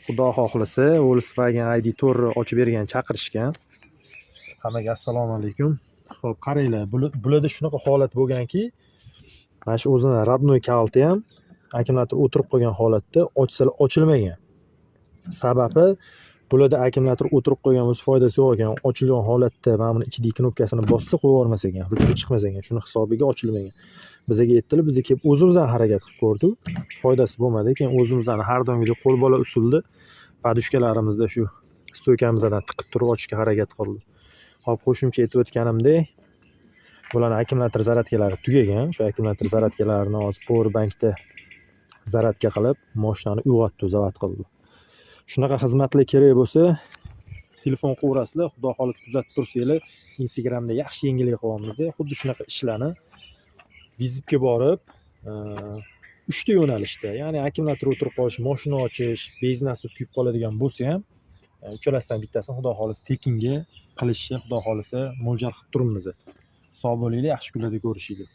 Xudo xohlasa Volkswagen ID4 ochib bergan, chaqirishgan. Hammaga assalomu alaykum. Xo'p, qaranglar, bularda shunaqa holat bo'lganki, mana shu o'zini родной kaliti ham akkumulyator o'tirib qolgan holatda ochsalar ochilmagan. Sababi bularda akkumulyator o'tirib qolgan bo'lsa foydasi yo'q ekan. Ochilgan holatda mana buni ichidagi knopkasini bossa qo'yib yubormas ekan, ruchka chiqmas ekan. Shuni hisobiga ochilmagan. Bizga aytdilar, biz kelib o'zimizdan harakat qilib ko'rdik. Foydasi bo'lmadi. Keyin o'zimizdan har doimgidek qo'l bola usulda podushkalarimizda shu stoykamizdan tiqib turib ochishga harakat qildik. Hop, qo'shimcha aytib o'tganimdek, bularning akkumulyator zaradkalari tugagan. Shu akkumulyator zaradkalarini hozir powerbankda zaradka qilib, mashinani uyg'otdi, zavat qildi. Shunaqa xizmatlar kerak bo'lsa, telefon qilaverasizlar. Xudo xohlasa kuzatib tursanglar, Instagramda yaxshi yangilik qilyapmiz. Xuddi shunaqa ishlarni vizitga borib, 3 ta yo'nalishda, ya'ni akkumulyator o'tirib qolish, mashina ochish, benzinasiz kuyib qoladigan bo'lsa ham, uchalasidan bittasini xudo xohlasa tekinga qilishni xudo xohlasa mo'ljal qilib turibmiz. Sog' bo'linglar, yaxshi kunlarda ko'rishaylik.